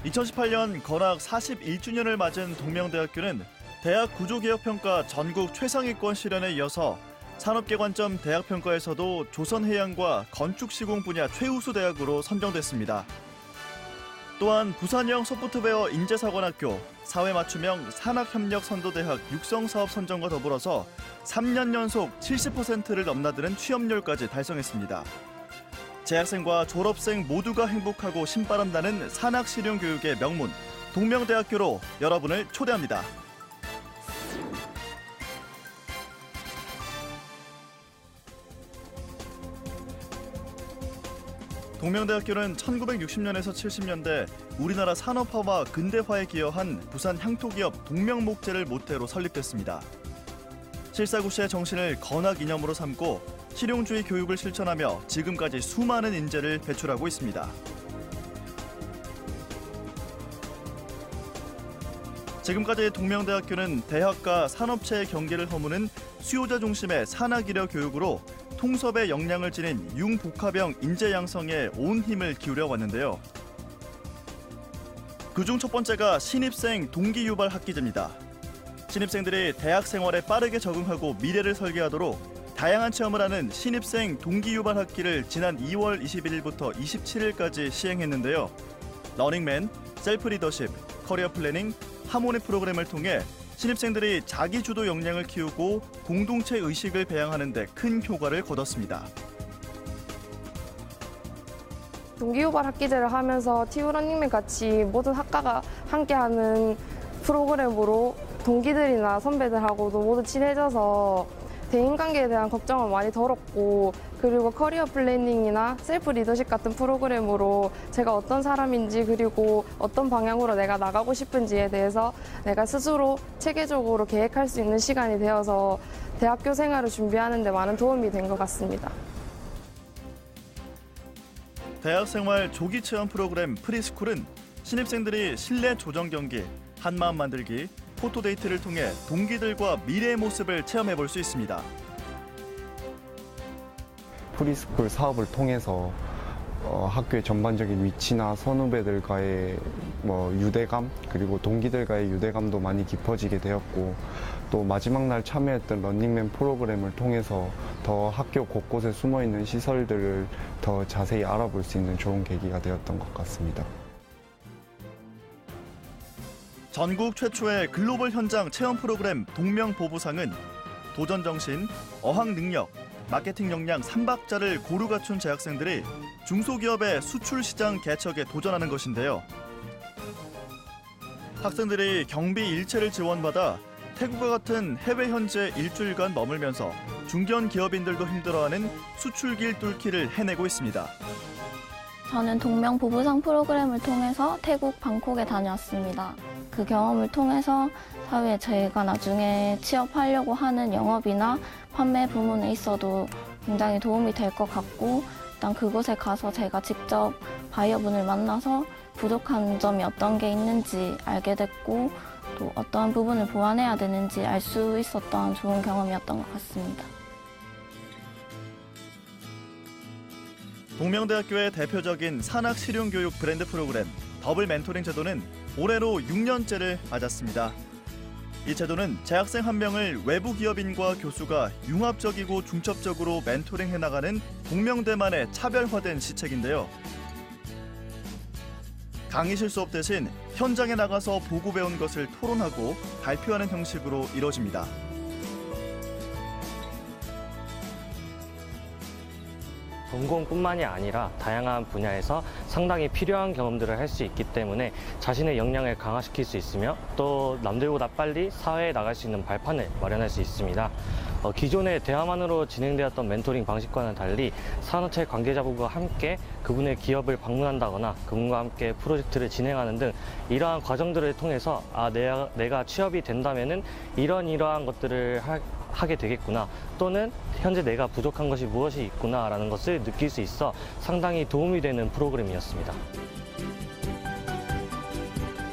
2018년 건학 41주년을 맞은 동명대학교는 대학 구조개혁평가 전국 최상위권 실현에 이어서 산업계관점 대학평가에서도 조선해양과 건축시공 분야 최우수 대학으로 선정됐습니다. 또한 부산형 소프트웨어 인재사관학교, 사회맞춤형 산학협력선도대학 육성사업 선정과 더불어서 3년 연속 70%를 넘나드는 취업률까지 달성했습니다. 재학생과 졸업생 모두가 행복하고 신바람 나는 산학실용교육의 명문 동명대학교로 여러분을 초대합니다. 동명대학교는 1960년에서 70년대 우리나라 산업화와 근대화에 기여한 부산 향토기업 동명목재를 모태로 설립됐습니다. 실사구시의 정신을 건학 이념으로 삼고 실용주의 교육을 실천하며 지금까지 수많은 인재를 배출하고 있습니다. 지금까지 동명대학교는 대학과 산업체의 경계를 허무는 수요자 중심의 산학이려 교육으로 통섭의 역량을 지닌 융복합형 인재 양성에 온 힘을 기울여 왔는데요. 그중 첫 번째가 신입생 동기 유발 학기제입니다. 신입생들이 대학 생활에 빠르게 적응하고 미래를 설계하도록 다양한 체험을 하는 신입생 동기 유발 학기를 지난 2월 21일부터 27일까지 시행했는데요. 러닝맨, 셀프 리더십, 커리어 플래닝, 하모니 프로그램을 통해 신입생들이 자기주도 역량을 키우고 공동체 의식을 배양하는 데 큰 효과를 거뒀습니다. 동기유발 학기제를 하면서 티우러닝맨 같이 모든 학과가 함께하는 프로그램으로 동기들이나 선배들하고도 모두 친해져서 대인관계에 대한 걱정을 많이 덜었고, 그리고 커리어 플래닝이나 셀프 리더십 같은 프로그램으로 제가 어떤 사람인지 그리고 어떤 방향으로 내가 나가고 싶은지에 대해서 내가 스스로 체계적으로 계획할 수 있는 시간이 되어서 대학교 생활을 준비하는 데 많은 도움이 된 것 같습니다. 대학생활 조기 체험 프로그램 프리스쿨은 신입생들이 실내 조정 경기, 한마음 만들기, 포토데이트를 통해 동기들과 미래의 모습을 체험해볼 수 있습니다. 프리스쿨 사업을 통해서 학교의 전반적인 위치나 선후배들과의 유대감, 그리고 동기들과의 유대감도 많이 깊어지게 되었고, 또 마지막 날 참여했던 런닝맨 프로그램을 통해서 더 학교 곳곳에 숨어있는 시설들을 더 자세히 알아볼 수 있는 좋은 계기가 되었던 것 같습니다. 전국 최초의 글로벌 현장 체험 프로그램 동명보부상은 도전정신, 어학능력, 마케팅 역량 3박자를 고루 갖춘 재학생들이 중소기업의 수출시장 개척에 도전하는 것인데요. 학생들이 경비 일체를 지원받아 태국과 같은 해외 현지에 일주일간 머물면서 중견 기업인들도 힘들어하는 수출길 뚫기를 해내고 있습니다. 저는 동명보부상 프로그램을 통해서 태국 방콕에 다녀왔습니다. 그 경험을 통해서 사회에 제가 나중에 취업하려고 하는 영업이나 판매 부문에 있어도 굉장히 도움이 될 것 같고, 일단 그곳에 가서 제가 직접 바이어분을 만나서 부족한 점이 어떤 게 있는지 알게 됐고, 또 어떤 부분을 보완해야 되는지 알 수 있었던 좋은 경험이었던 것 같습니다. 동명대학교의 대표적인 산학실용교육 브랜드 프로그램 더블 멘토링 제도는 올해로 6년째를 맞았습니다. 이 제도는 재학생 한 명을 외부 기업인과 교수가 융합적이고 중첩적으로 멘토링해 나가는 동명대만의 차별화된 시책인데요. 강의실 수업 대신 현장에 나가서 보고 배운 것을 토론하고 발표하는 형식으로 이뤄집니다. 전공뿐만이 아니라 다양한 분야에서 상당히 필요한 경험들을 할 수 있기 때문에 자신의 역량을 강화시킬 수 있으며 또 남들보다 빨리 사회에 나갈 수 있는 발판을 마련할 수 있습니다. 기존의 대화만으로 진행되었던 멘토링 방식과는 달리 산업체 관계자분과 함께 그분의 기업을 방문한다거나 그분과 함께 프로젝트를 진행하는 등 이러한 과정들을 통해서 내가 취업이 된다면은 이러한 것들을 하게 되겠구나, 또는 현재 내가 부족한 것이 무엇이 있구나라는 것을 느낄 수 있어 상당히 도움이 되는 프로그램이었습니다.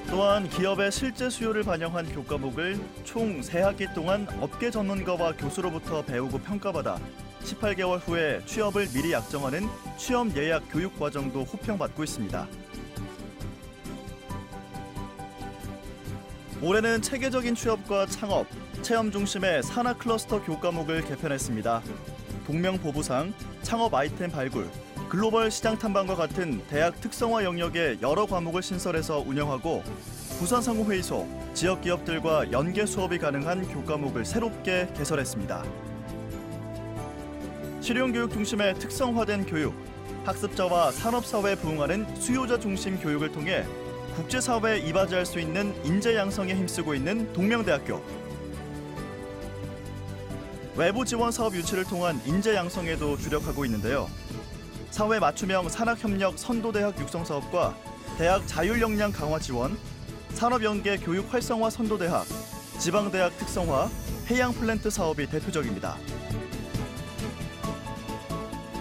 또한 기업의 실제 수요를 반영한 교과목을 총 3학기 동안 업계 전문가와 교수로부터 배우고 평가받아 18개월 후에 취업을 미리 약정하는 취업 예약 교육 과정도 호평받고 있습니다. 올해는 체계적인 취업과 창업, 체험 중심의 산학 클러스터 교과목을 개편했습니다. 동명 보부상, 창업 아이템 발굴, 글로벌 시장 탐방과 같은 대학 특성화 영역의 여러 과목을 신설해서 운영하고 부산상공회의소, 지역 기업들과 연계 수업이 가능한 교과목을 새롭게 개설했습니다. 실용교육 중심의 특성화된 교육, 학습자와 산업사회에 부응하는 수요자 중심 교육을 통해 국제사회에 이바지할 수 있는 인재 양성에 힘쓰고 있는 동명대학교. 외부 지원 사업 유치를 통한 인재 양성에도 주력하고 있는데요. 사회 맞춤형 산학협력 선도대학 육성 사업과 대학 자율 역량 강화 지원, 산업연계 교육 활성화 선도대학, 지방대학 특성화, 해양 플랜트 사업이 대표적입니다.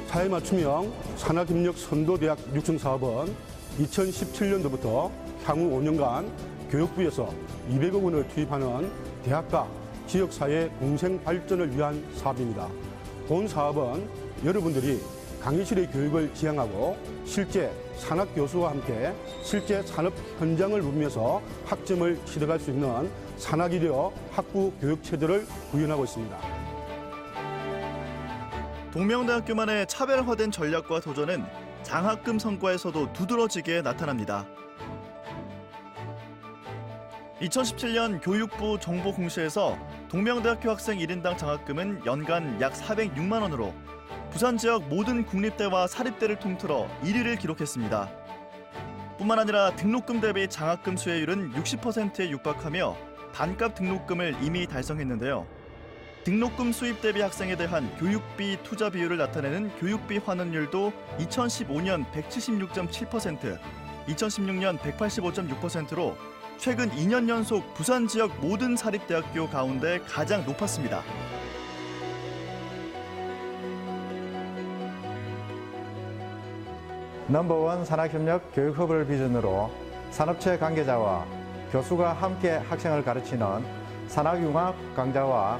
사회 맞춤형 산학협력 선도대학 육성 사업은 2017년도부터 향후 5년간 교육부에서 200억 원을 투입하는 대학과 지역사회 공생 발전을 위한 사업입니다. 본 사업은 여러분들이 강의실의 교육을 지향하고 실제 산학 교수와 함께 실제 산업 현장을 누비면서 학점을 취득할 수 있는 산학의료 학부 교육 체제를 구현하고 있습니다. 동명대학교만의 차별화된 전략과 도전은 장학금 성과에서도 두드러지게 나타납니다. 2017년 교육부 정보공시에서 동명대학교 학생 1인당 장학금은 연간 약 406만 원으로 부산 지역 모든 국립대와 사립대를 통틀어 1위를 기록했습니다. 뿐만 아니라 등록금 대비 장학금 수혜율은 60%에 육박하며 반값 등록금을 이미 달성했는데요. 등록금 수입 대비 학생에 대한 교육비 투자 비율을 나타내는 교육비 환원율도 2015년 176.7%, 2016년 185.6%로 최근 2년 연속 부산 지역 모든 사립대학교 가운데 가장 높았습니다. 넘버원 산학협력 교육허브를 비전으로 산업체 관계자와 교수가 함께 학생을 가르치는 산학융합 강좌와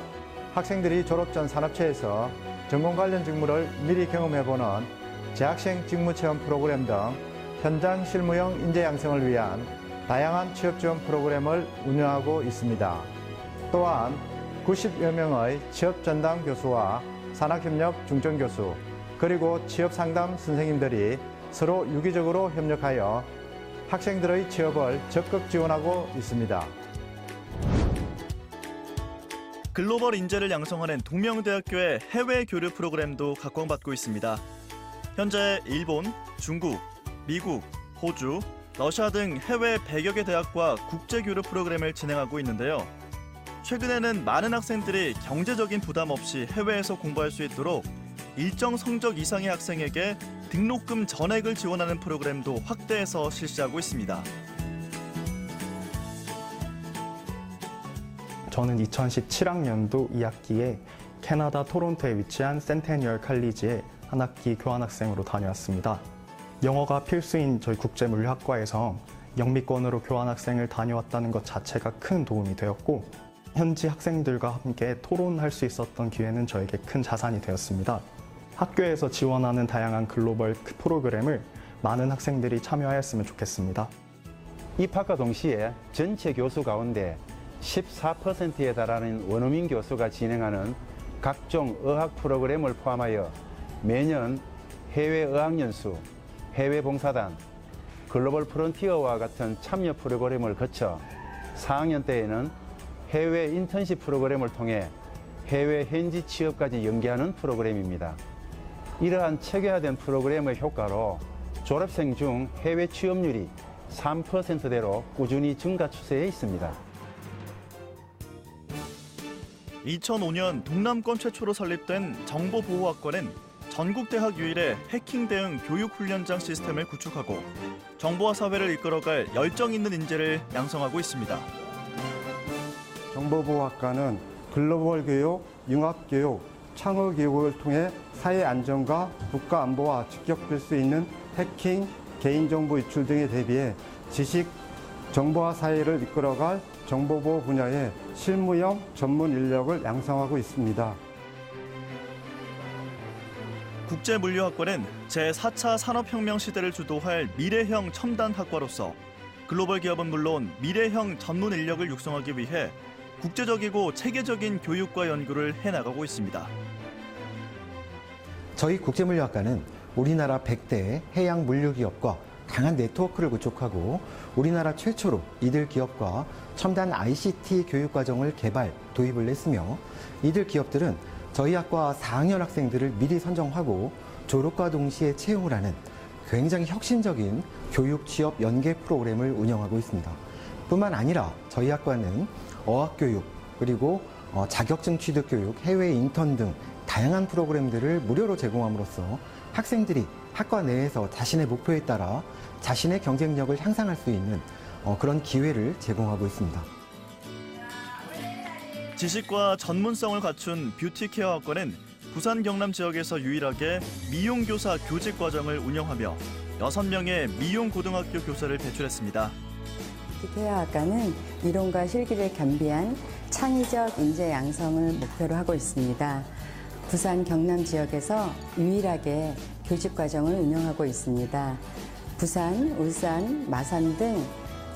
학생들이 졸업 전 산업체에서 전공 관련 직무를 미리 경험해보는 재학생 직무체험 프로그램 등 현장 실무형 인재 양성을 위한 다양한 취업 지원 프로그램을 운영하고 있습니다. 또한 90여 명의 취업 전담 교수와 산학협력 중점 교수 그리고 취업 상담 선생님들이 서로 유기적으로 협력하여 학생들의 취업을 적극 지원하고 있습니다. 글로벌 인재를 양성하는 동명대학교의 해외 교류 프로그램도 각광받고 있습니다. 현재 일본, 중국, 미국, 호주, 러시아 등 해외 100여 개 대학과 국제교류 프로그램을 진행하고 있는데요. 최근에는 많은 학생들이 경제적인 부담 없이 해외에서 공부할 수 있도록 일정 성적 이상의 학생에게 등록금 전액을 지원하는 프로그램도 확대해서 실시하고 있습니다. 저는 2017학년도 2학기에 캐나다 토론토에 위치한 센테니얼 칼리지에 한 학기 교환학생으로 다녀왔습니다. 영어가 필수인 저희 국제물리학과에서 영미권으로 교환학생을 다녀왔다는 것 자체가 큰 도움이 되었고 현지 학생들과 함께 토론할 수 있었던 기회는 저에게 큰 자산이 되었습니다. 학교에서 지원하는 다양한 글로벌 프로그램을 많은 학생들이 참여하였으면 좋겠습니다. 입학과 동시에 전체 교수 가운데 14%에 달하는 원어민 교수가 진행하는 각종 어학 프로그램을 포함하여 매년 해외 어학연수, 해외 봉사단, 글로벌 프론티어와 같은 참여 프로그램을 거쳐 4학년 때에는 해외 인턴십 프로그램을 통해 해외 현지 취업까지 연계하는 프로그램입니다. 이러한 체계화된 프로그램의 효과로 졸업생 중 해외 취업률이 3%대로 꾸준히 증가 추세에 있습니다. 2005년 동남권 최초로 설립된 정보보호학과는 전국 대학 유일의 해킹 대응 교육훈련장 시스템을 구축하고 정보화 사회를 이끌어갈 열정 있는 인재를 양성하고 있습니다. 정보보호학과는 글로벌 교육, 융합 교육, 창업 교육을 통해 사회 안전과 국가 안보와 직격될 수 있는 해킹, 개인정보 유출 등에 대비해 지식, 정보화 사회를 이끌어갈 정보보호 분야의 실무형 전문 인력을 양성하고 있습니다. 국제물류학과는 제4차 산업혁명 시대를 주도할 미래형 첨단학과로서 글로벌 기업은 물론 미래형 전문 인력을 육성하기 위해 국제적이고 체계적인 교육과 연구를 해나가고 있습니다. 저희 국제물류학과는 우리나라 100대 해양 물류기업과 강한 네트워크를 구축하고 우리나라 최초로 이들 기업과 첨단 ICT 교육과정을 개발, 도입을 했으며 이들 기업들은 저희 학과 4학년 학생들을 미리 선정하고 졸업과 동시에 채용을 하는 굉장히 혁신적인 교육 취업 연계 프로그램을 운영하고 있습니다. 뿐만 아니라 저희 학과는 어학교육, 그리고 자격증 취득교육, 해외 인턴 등 다양한 프로그램들을 무료로 제공함으로써 학생들이 학과 내에서 자신의 목표에 따라 자신의 경쟁력을 향상할 수 있는 그런 기회를 제공하고 있습니다. 지식과 전문성을 갖춘 뷰티케어 학과는 부산 경남 지역에서 유일하게 미용교사 교직 과정을 운영하며 6명의 미용고등학교 교사를 배출했습니다. 뷰티케어 학과는 이론과 실기를 겸비한 창의적 인재 양성을 목표로 하고 있습니다. 부산 경남 지역에서 유일하게 교직 과정을 운영하고 있습니다. 부산, 울산, 마산 등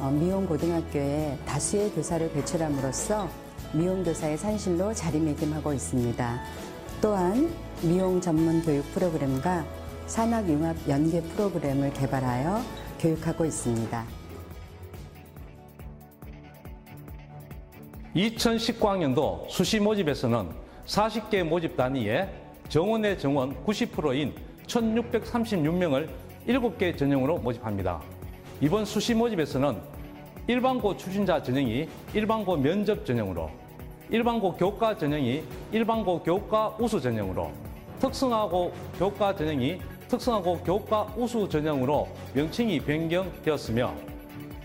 미용고등학교에 다수의 교사를 배출함으로써 미용교사의 산실로 자리매김하고 있습니다. 또한 미용 전문 교육 프로그램과 산학융합 연계 프로그램을 개발하여 교육하고 있습니다. 2019학년도 수시 모집에서는 40개 모집 단위에 정원의 정원 90%인 1,636명을 7개 전형으로 모집합니다. 이번 수시 모집에서는 일반고 출신자 전형이 일반고 면접 전형으로, 일반고 교과 전형이 일반고 교과 우수 전형으로, 특성화고 교과 전형이 특성화고 교과 우수 전형으로 명칭이 변경되었으며,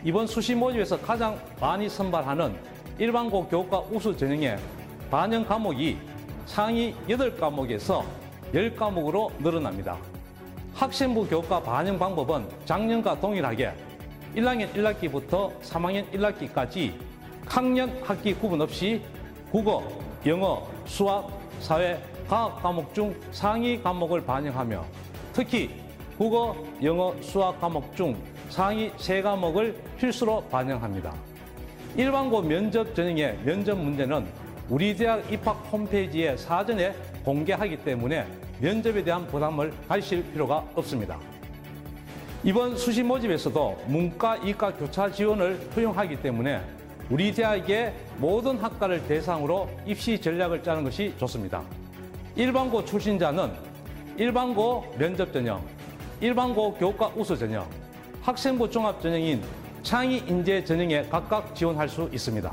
이번 수시 모집에서 가장 많이 선발하는 일반고 교과 우수 전형의 반영 과목이 상위 8과목에서 10과목으로 늘어납니다. 학생부 교과 반영 방법은 작년과 동일하게 1학년 1학기부터 3학년 1학기까지 학년 학기 구분 없이 국어, 영어, 수학, 사회, 과학 과목 중 상위 과목을 반영하며 특히 국어, 영어, 수학 과목 중 상위 3과목을 필수로 반영합니다. 일반고 면접 전형의 면접 문제는 우리 대학 입학 홈페이지에 사전에 공개하기 때문에 면접에 대한 부담을 가지실 필요가 없습니다. 이번 수시 모집에서도 문과, 이과 교차 지원을 허용하기 때문에 우리 대학의 모든 학과를 대상으로 입시 전략을 짜는 것이 좋습니다. 일반고 출신자는 일반고 면접 전형, 일반고 교과 우수 전형, 학생부 종합 전형인 창의 인재 전형에 각각 지원할 수 있습니다.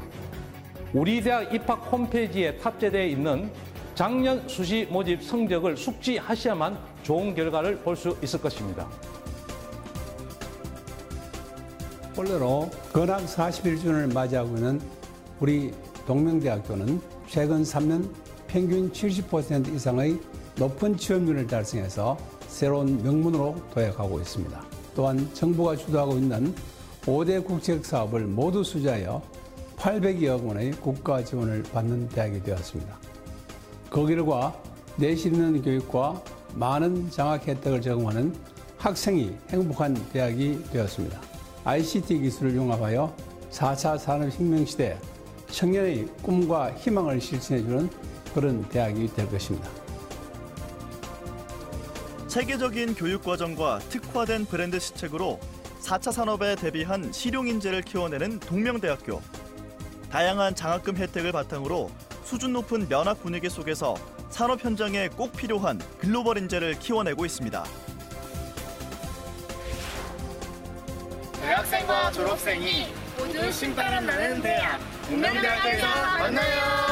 우리 대학 입학 홈페이지에 탑재되어 있는 작년 수시 모집 성적을 숙지하셔야만 좋은 결과를 볼 수 있을 것입니다. 올해로 근학 41주년을 맞이하고 있는 우리 동명대학교는 최근 3년 평균 70% 이상의 높은 취업률을 달성해서 새로운 명문으로 도약하고 있습니다. 또한 정부가 주도하고 있는 5대 국책 사업을 모두 수주하여 800여억 원의 국가 지원을 받는 대학이 되었습니다. 그 결과 내실 있는 교육과 많은 장학 혜택을 제공하는 학생이 행복한 대학이 되었습니다. ICT 기술을 융합하여 4차 산업혁명 시대 청년의 꿈과 희망을 실천해주는 그런 대학이 될 것입니다. 체계적인 교육과정과 특화된 브랜드 시책으로 4차 산업에 대비한 실용인재를 키워내는 동명대학교. 다양한 장학금 혜택을 바탕으로 수준 높은 면학 분위기 속에서 산업 현장에 꼭 필요한 글로벌 인재를 키워내고 있습니다. 대학생과 졸업생이 모두 신바람 나는 대학 동명대학교에서 만나요.